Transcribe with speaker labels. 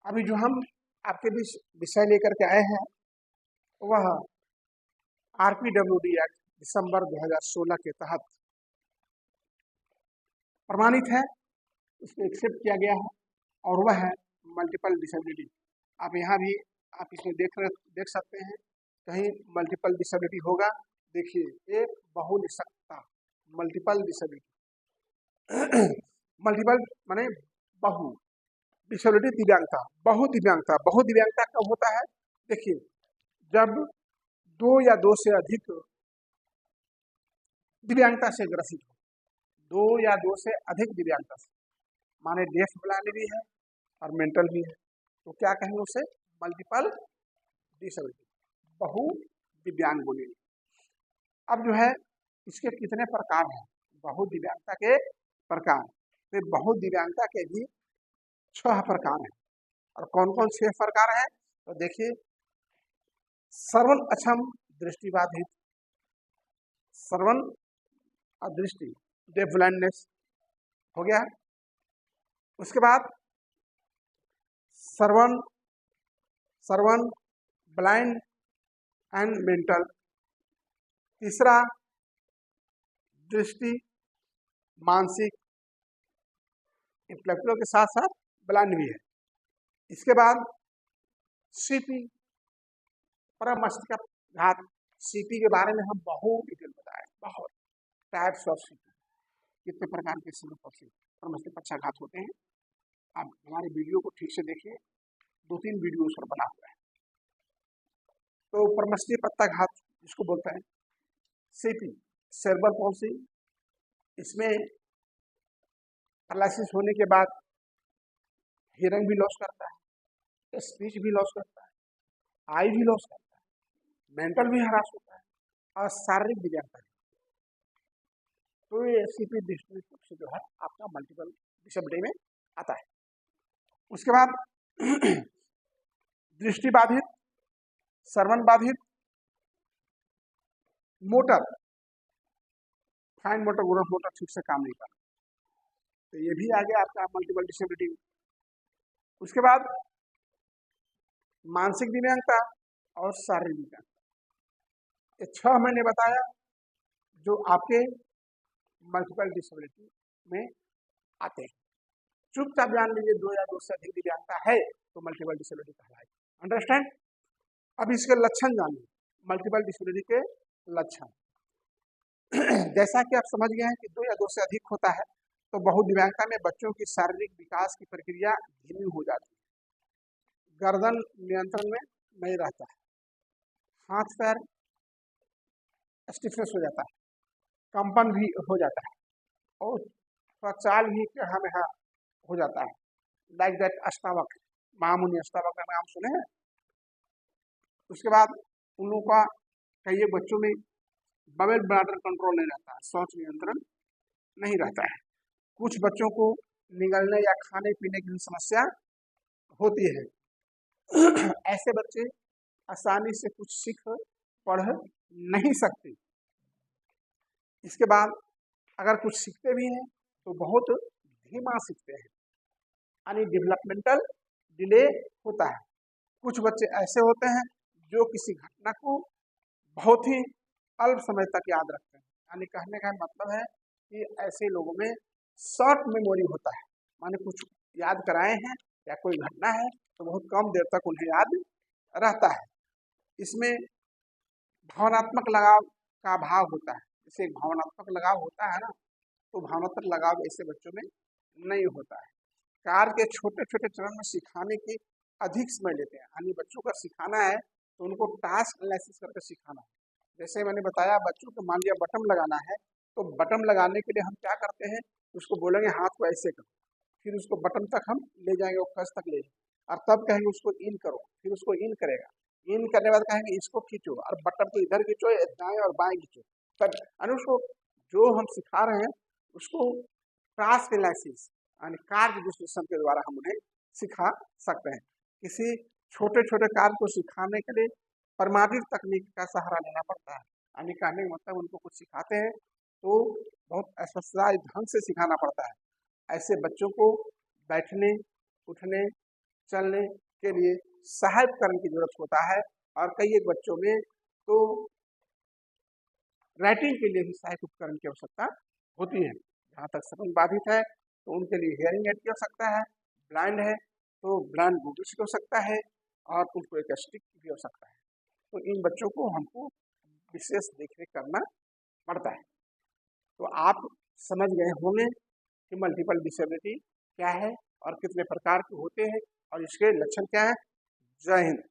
Speaker 1: अभी जो हम आपके बीच विषय लेकर के आए हैं वह आरपीडब्ल्यूडी एक्ट दिसंबर 2016 के तहत प्रमाणित है, इसको एक्सेप्ट किया गया है और वह है मल्टीपल डिसेबिलिटी। आप यहाँ भी आप इसमें देख सकते हैं, कहीं मल्टीपल डिसेबिलिटी होगा। देखिए एक बहुनिशक्ता मल्टीपल डिसेबिलिटी मल्टीपल माने बहु डिसेबिलिटी दिव्यांगता, बहुदिव्यांगता कब होता है? देखिए जब दो या दो से अधिक दिव्यांगता से ग्रसित हो, दो या दो से अधिक दिव्यांगता से, माने डेफ ब्लाइंड भी है और मेंटल भी है, तो क्या कहेंगे उसे? मल्टीपल डिसेबिलिटी, बहु दिव्यांग बोलेंगे। अब जो है इसके कितने प्रकार हैं? बहु दिव्यांगता के प्रकार, तो बहु दिव्यांगता के भी 6 प्रकार हैं। और कौन कौन से प्रकार हैं? तो देखिए श्रवण अक्षम दृष्टिबाधित, श्रवण और दृष्टि डेफ ब्लाइंडनेस हो गया। उसके बाद श्रवण ब्लाइंड एंड मेंटल। तीसरा दृष्टि मानसिक, इंटेलेक्चुअल के साथ साथ ब्लाइंड भी है। इसके बाद सीपी परमस्तिष्काघात, सीपी के बारे में हम बहुत डिटेल बताए, बहुत टाइप्स ऑफ सीपी, कितने प्रकार के परमस्तिष्काघात होते हैं। आप हमारे वीडियो को ठीक से देखिए, 2-3 वीडियो उस पर बना हुआ है। तो परमस्तिष्काघात जिसको बोलते हैं सीपी, सेरेब्रल पॉल्सी, इसमें पैरालिसिस होने के बाद हियरिंग भी लॉस करता है, स्पीच भी लॉस करता है, आई भी लॉस करता है, मेंटल भी हरास होता है और शारीरिक दिव्यांगता भी। तो ये सीपी दृष्टि से जो है आपका मल्टीपल डिसेबिलिटी में आता है। उसके बाद दृष्टि बाधित, श्रवण बाधित, motor fine motor growth motor ठीक से काम नहीं करता, तो ये भी आ गया आपका मल्टीपल डिसेबिलिटी। उसके बाद मानसिक दिव्यांगता और शारीरिक दिव्यांगता, ये 6 मैंने बताया जो आपके मल्टीपल डिसेबिलिटी में आते हैं। चुपचाप जान लीजिए 2 या 2 से अधिक दिव्यांगता है तो मल्टीपल डिसेबिलिटी कहलाएगी। अंडरस्टैंड? अब इसके लक्षण जानिए, मल्टीपल डिसेबिलिटी के लक्षण। जैसा कि आप समझ गए हैं कि 2 या 2 से अधिक होता है तो बहुदिव्यांगता में बच्चों की शारीरिक विकास की प्रक्रिया धीमी हो जाती है, गर्दन नियंत्रण में नहीं रहता है, हाथ पैर स्टिफनेस हो जाता है, कंपन भी हो जाता है और चाल भी टेढ़ा-मेढ़ा हो जाता है। लाइक दैट अष्टावक्र, महामुनि अष्टावक्र का नाम सुने हैं? उसके बाद उन लोगों का कई बच्चों में बवेल ब्लैडर कंट्रोल नहीं रहता है, शौच नियंत्रण नहीं रहता है, कुछ बच्चों को निगलने या खाने पीने की समस्या होती है। ऐसे बच्चे आसानी से कुछ सीख पढ़ नहीं सकते। इसके बाद अगर कुछ सीखते भी हैं तो बहुत धीमा सीखते हैं, यानी डेवलपमेंटल डिले होता है। कुछ बच्चे ऐसे होते हैं जो किसी घटना को बहुत ही अल्प समय तक याद रखते हैं, यानी कहने का मतलब है कि ऐसे लोगों में शॉर्ट मेमोरी होता है, माने कुछ याद कराए हैं या कोई घटना है तो बहुत कम देर तक उन्हें याद रहता है। इसमें भावनात्मक लगाव का अभाव होता है, जैसे भावनात्मक लगाव होता है ना, तो भावनात्मक लगाव ऐसे बच्चों में नहीं होता है। कार्य के छोटे छोटे चरण में सिखाने की अधिक समय लेते हैं, यानी बच्चों का सिखाना है तो उनको टास्क एनालिसिस करके सिखाना है। जैसे मैंने बताया बच्चों को मान लिया बटन लगाना है, तो बटन लगाने के लिए हम क्या करते हैं, उसको बोलेंगे हाथ को ऐसे करो, फिर उसको बटन तक हम ले जाएंगे, वो कस तक ले जाएंगे और तब कहेंगे उसको इन करो, फिर उसको इन करेगा, इन करने के बाद कहेंगे इसको खींचो और बटन को इधर खींचो, दाएं और बाएं खींचो, तब यानी उसको जो हम सिखा रहे हैं उसको टास्क एनालिसिस यानी कार्य विश्लेषण के द्वारा हम उन्हें सिखा सकते हैं। किसी छोटे छोटे कार्य को सिखाने के लिए परमाणु तकनीक का सहारा लेना पड़ता है, यानी कहने का मतलब उनको कुछ सिखाते हैं तो बहुत स्पेशलाइज्ड ढंग से सिखाना पड़ता है। ऐसे बच्चों को बैठने, उठने, चलने के लिए सहायक उपकरण की जरूरत होता है। और कई एक बच्चों में तो राइटिंग के लिए भी सहायक उपकरण की आवश्यकता होती है। जहाँ तक श्रवण बाधित है तो उनके लिए हियरिंग एड की आवश्यकता है, ब्लाइंड है तो ब्लाइंड गूगल्स की आवश्यकता है, और उनको एक स्टिक की भी आवश्यकता है। तो इन बच्चों को हमको विशेष देखरेख करना पड़ता है। तो आप समझ गए होंगे कि मल्टीपल डिसेबिलिटी क्या है और कितने प्रकार के होते हैं और इसके लक्षण क्या है। जय हिंद।